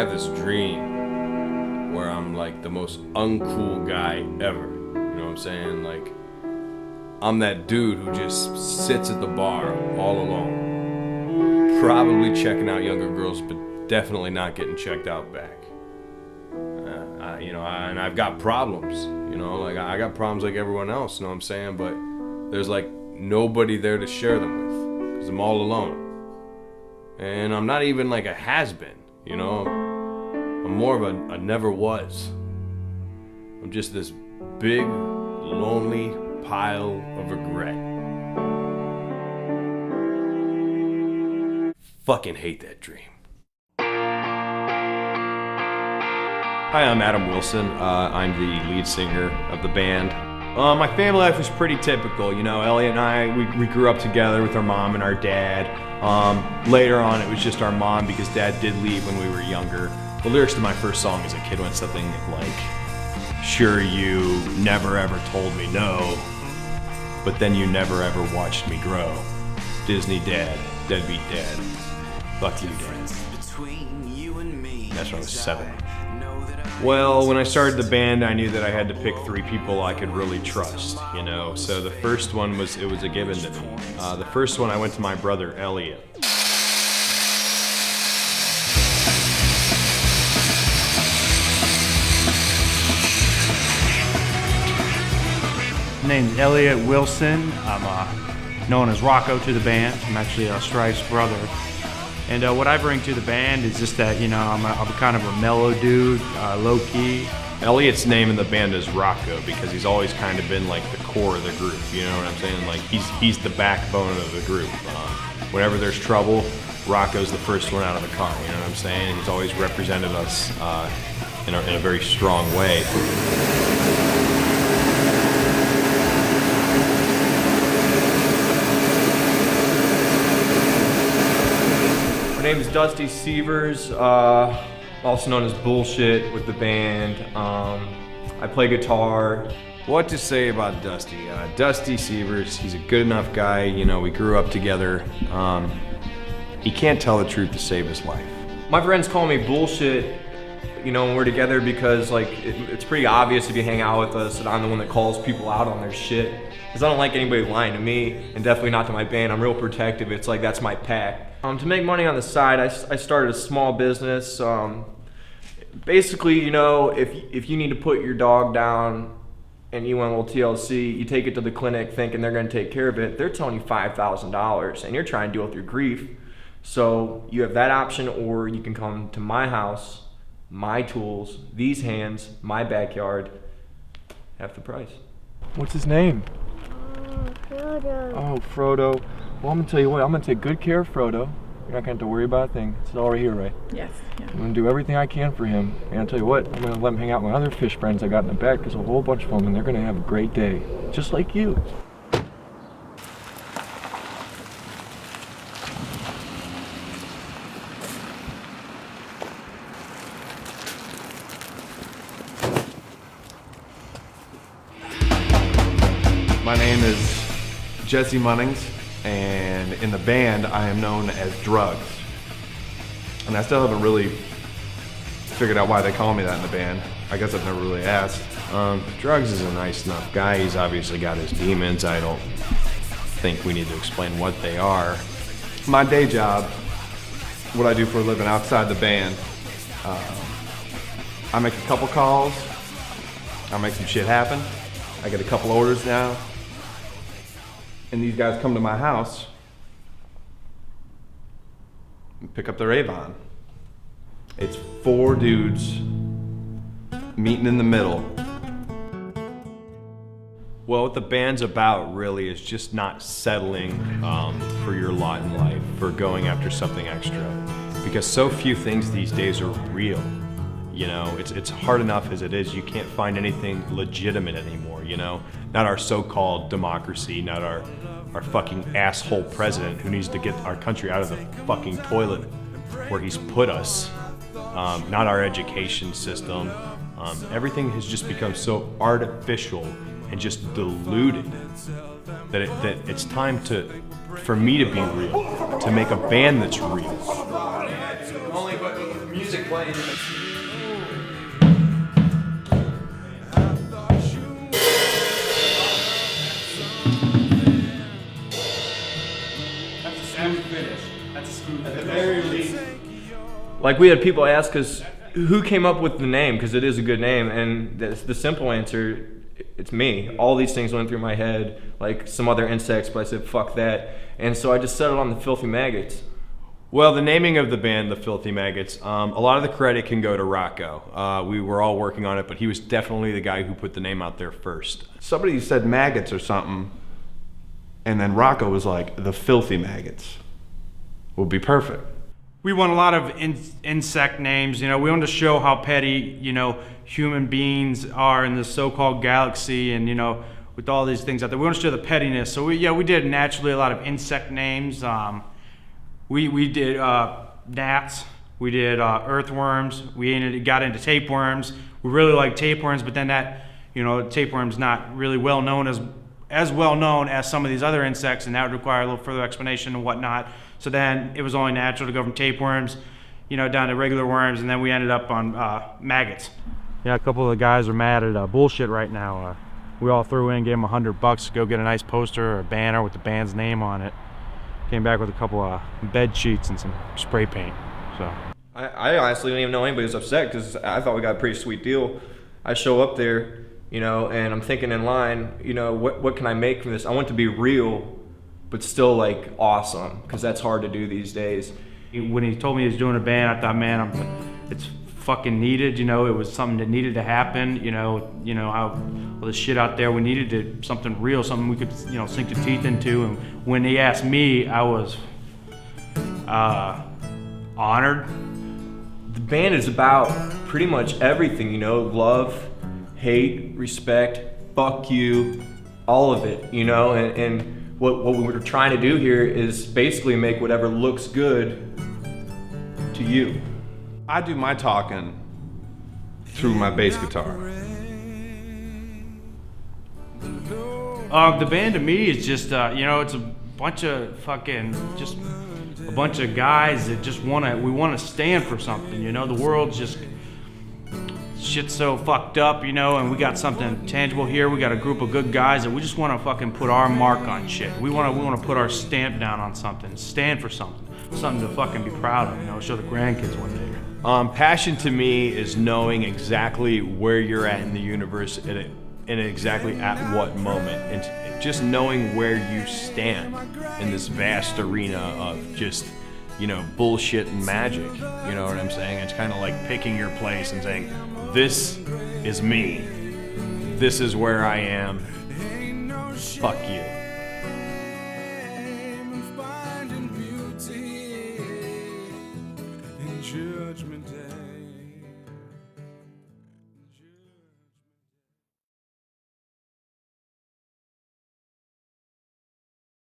have this dream where I'm like the most uncool guy ever. You know what I'm saying? Like, I'm that dude who just sits at the bar all alone, probably checking out younger girls, but definitely not getting checked out back. And I've got problems, like I got problems like everyone else, you know what I'm saying? But there's like nobody there to share them with, because I'm all alone. And I'm not even like a has-been, I'm more of a never was. I'm just this big, lonely pile of regret. Fucking hate that dream. Hi, I'm Adam Wilson. I'm the lead singer of the band. My family life was pretty typical. Elliot and I, we grew up together with our mom and our dad. Later on, it was just our mom because dad did leave when we were younger. The lyrics to my first song as a kid went something like, "Sure, you never ever told me no, but then you never ever watched me grow. Disney dad, deadbeat dad, fuck you dad." That's when I was 7. Well, when I started the band, I knew that I had to pick 3 people I could really trust, So the first one was a given to me. The first one, I went to my brother, Elliot. My name's Elliot Wilson. I'm known as Rocco to the band. I'm actually Strife's brother. And what I bring to the band is just that, I'm kind of a mellow dude, low-key. Elliot's name in the band is Rocco because he's always kind of been like the core of the group, you know what I'm saying? Like he's the backbone of the group. Whenever there's trouble, Rocco's the first one out of the car, you know what I'm saying? And he's always represented us in a very strong way. My name is Dusty Sievers, also known as Bullshit with the band. I play guitar. What to say about Dusty? Dusty Sievers, he's a good enough guy, we grew up together. He can't tell the truth to save his life. My friends call me Bullshit, when we're together because it's pretty obvious if you hang out with us that I'm the one that calls people out on their shit. Because I don't like anybody lying to me, and definitely not to my band. I'm real protective. It's like that's my pack. To make money on the side, I started a small business. Basically, if you need to put your dog down and you want a little TLC, you take it to the clinic thinking they're going to take care of it. They're telling you $5,000, and you're trying to deal with your grief. So you have that option, or you can come to my house, my tools, these hands, my backyard, half the price. What's his name? Frodo. Oh, Frodo. Well, I'm gonna tell you what, I'm gonna take good care of Frodo. You're not gonna have to worry about a thing. It's all right here, right? Yes. Yeah. I'm gonna do everything I can for him. And I'll tell you what, I'm gonna let him hang out with my other fish friends I got in the back. There's a whole bunch of them, and they're gonna have a great day. Just like you. My name is Jesse Munnings, and in the band I am known as Drugs. And I still haven't really figured out why they call me that in the band. I guess I've never really asked. Drugs is a nice enough guy. He's obviously got his demons. I don't think we need to explain what they are. My day job, what I do for a living outside the band, I make a couple calls, I make some shit happen, I get a couple orders now, and these guys come to my house and pick up their Avon. It's 4 dudes meeting in the middle. Well, what the band's about really is just not settling for your lot in life, for going after something extra. Because so few things these days are real. It's hard enough as it is. You can't find anything legitimate anymore, Not our so-called democracy, not our fucking asshole president who needs to get our country out of the fucking toilet where he's put us. Not our education system. Everything has just become so artificial and just diluted that it's time for me to be real, to make a band that's real. Only but music playing. That's a smooth finish. That's a smooth finish. At the very least. Like we had people ask us who came up with the name, because it is a good name, and the simple answer, it's me. All these things went through my head, like some other insects, but I said fuck that, and so I just settled on the Filthy Maggots. Well, the naming of the band, the Filthy Maggots, a lot of the credit can go to Rocco. We were all working on it, but he was definitely the guy who put the name out there first. Somebody said maggots or something, and then Rocco was like, the Filthy Maggots would be perfect. We want a lot of insect names. You know, we want to show how petty, you know, human beings are in this so-called galaxy, and you know, with all these things out there, we want to show the pettiness. So we did naturally a lot of insect names. We did gnats. We did earthworms. We got into tapeworms. We really like tapeworms, but then that, you know, tapeworms not really well known as well known as some of these other insects, and that would require a little further explanation and whatnot. So then it was only natural to go from tapeworms, you know, down to regular worms, and then we ended up on maggots. Yeah, a couple of the guys are mad at bullshit right now. We all threw in, gave them $100 to go get a nice poster or a banner with the band's name on it. Came back with a couple of bed sheets and some spray paint. So I honestly didn't even know anybody was upset, because I thought we got a pretty sweet deal. I show up there, you know, and I'm thinking in line, you know, what can I make from this? I want it to be real, but still like awesome, because that's hard to do these days. when he told me he was doing a band, I thought, man, it's fucking needed. You know, it was something that needed to happen. You know how all the shit out there, we needed something real, something we could, you know, sink the teeth into. And when he asked me, I was honored. The band is about pretty much everything, you know, love, hate, respect, fuck you, all of it, you know, and what we were trying to do here is basically make whatever looks good to you. I do my talking through my bass guitar. The band to me is just, you know, it's a bunch of just a bunch of guys that just we want to stand for something, you know. The world's just, shit's so fucked up, you know, and we got something tangible here. We got a group of good guys that we just want to fucking put our mark on shit. We want to put our stamp down on something, stand for something to fucking be proud of, you know, show the grandkids one day. Passion to me is knowing exactly where you're at in the universe and exactly at what moment, and just knowing where you stand in this vast arena of just, you know, bullshit and magic. You know what I'm saying? It's kind of like picking your place and saying, this is me. This is where I am. Fuck you. Judgment Day.